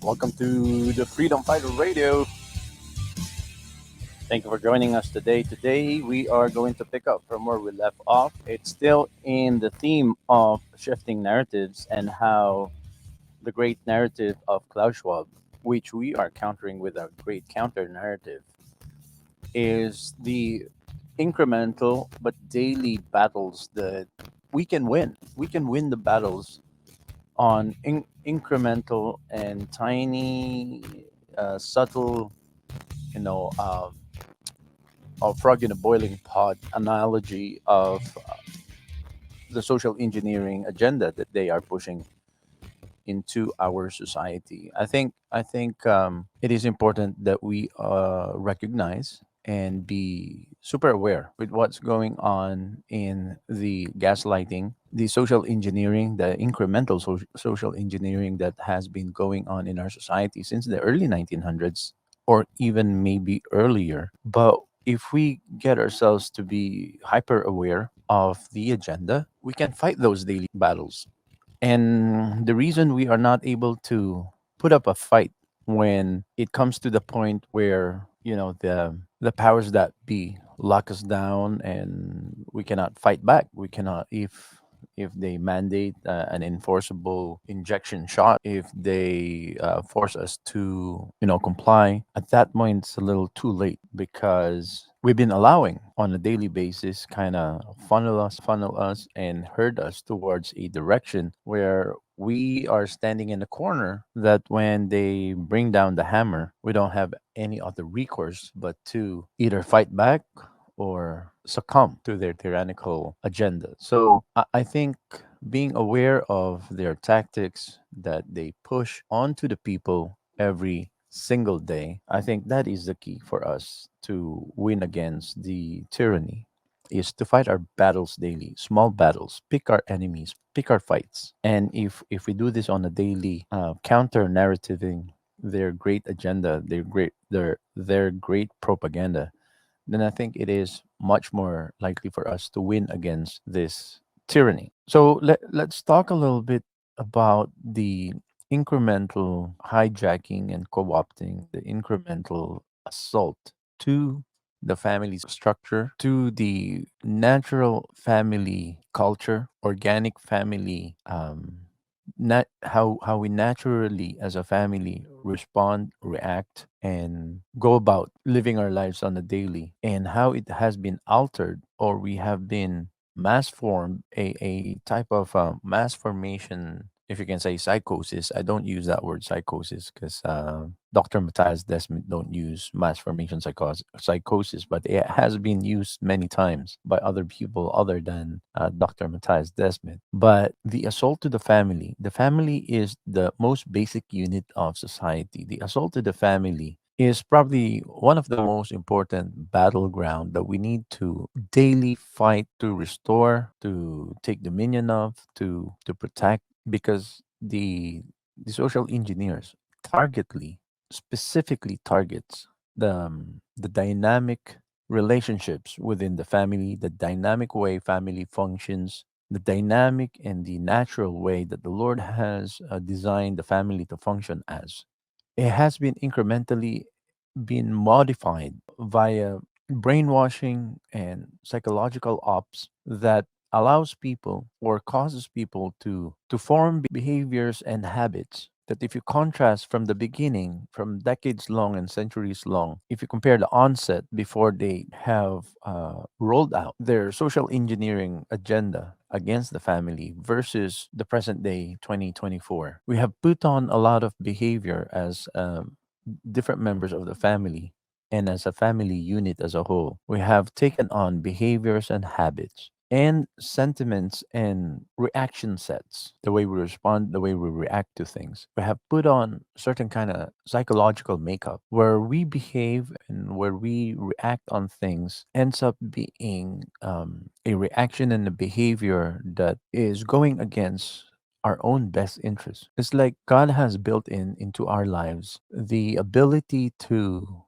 Welcome to the Freedom Fighter Radio. Thank you for joining us today. Today, we are going to pick up from where we left off. It's still in the theme of shifting narratives and how the great narrative of Klaus Schwab, which we are countering with a great counter narrative, is the incremental but daily battles that we can win. We can win the battles on incremental and tiny, subtle, you know, uh, a frog in a boiling pot analogy of the social engineering agenda that they are pushing into our society. I think it is important that we recognize and be super aware with what's going on in the gaslighting, the social engineering, the incremental social engineering that has been going on in our society since the early 1900s or even maybe earlier. But if we get ourselves to be hyper aware of the agenda, we can fight those daily battles. And the reason we are not able to put up a fight when it comes to the point where, the powers that be lock us down and we cannot fight back. We cannot if they mandate an enforceable injection shot, if they force us to, comply, at that point it's a little too late because we've been allowing on a daily basis kind of funnel us and herd us towards a direction where we are standing in a corner that when they bring down the hammer, we don't have any other recourse but to either fight back or succumb to their tyrannical agenda. So I think being aware of their tactics that they push onto the people every single day, I think that is the key for us to win against the tyranny, is to fight our battles daily, small battles, pick our enemies, pick our fights. And if we do this on a daily, counter narrativing their great agenda, their great propaganda, then I think it is much more likely for us to win against this tyranny. So let's talk a little bit about the incremental hijacking and co opting, the incremental assault to the family structure, to the natural family culture, organic family, how we naturally as a family respond, react, and go about living our lives on a daily, and how it has been altered, or we have been mass formed, a type of mass formation, if you can say psychosis. I don't use that word psychosis because Dr. Matthias Desmond don't use mass formation psychosis, but it has been used many times by other people other than Dr. Matthias Desmond. But the assault to the family is the most basic unit of society. The assault to the family is probably one of the most important battleground that we need to daily fight to restore, to take dominion of, to protect, because the social engineers targetly, specifically targets the dynamic relationships within the family, the dynamic way family functions, the dynamic and the natural way that the Lord has designed the family to function as. It has been incrementally been modified via brainwashing and psychological ops that allows people or causes people to form behaviors and habits that, if you contrast from the beginning, from decades long and centuries long, if you compare the onset before they have rolled out their social engineering agenda against the family versus the present day 2024, we have put on a lot of behavior as different members of the family, and as a family unit as a whole, we have taken on behaviors and habits and sentiments and reaction sets, the way we respond, the way we react to things. We have put on certain kind of psychological makeup where we behave and where we react on things ends up being a reaction and a behavior that is going against our own best interest. It's like God has built into our lives the ability to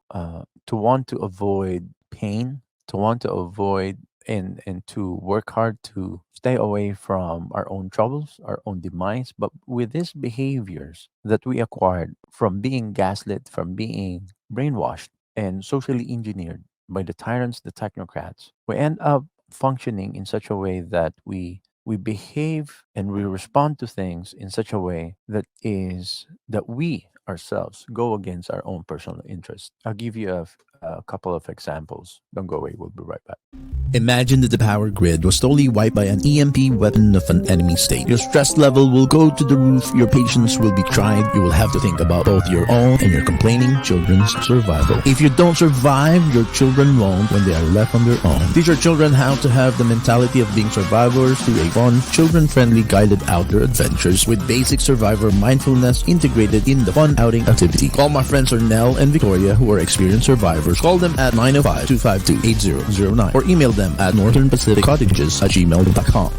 want to avoid pain, to want to avoid and to work hard to stay away from our own troubles, our own demise. But with these behaviors that we acquired from being gaslit, from being brainwashed and socially engineered by the tyrants, the technocrats, we end up functioning in such a way that we behave and we respond to things in such a way that we ourselves go against our own personal interest. I'll give you a couple of examples. Don't go away. We'll be right back. Imagine that the power grid was totally wiped by an EMP weapon of an enemy state. Your stress level will go to the roof, your patience will be tried, you will have to think about both your own and your complaining children's survival. If you don't survive, your children won't when they are left on their own. Teach your children how to have the mentality of being survivors through a fun, children-friendly guided outdoor adventures with basic survivor mindfulness integrated in the fun outing activity. Call my friends Ernell and Victoria who are experienced survivors. Call them at 905-252-8009 or email them at northernpacificcottages@gmail.com.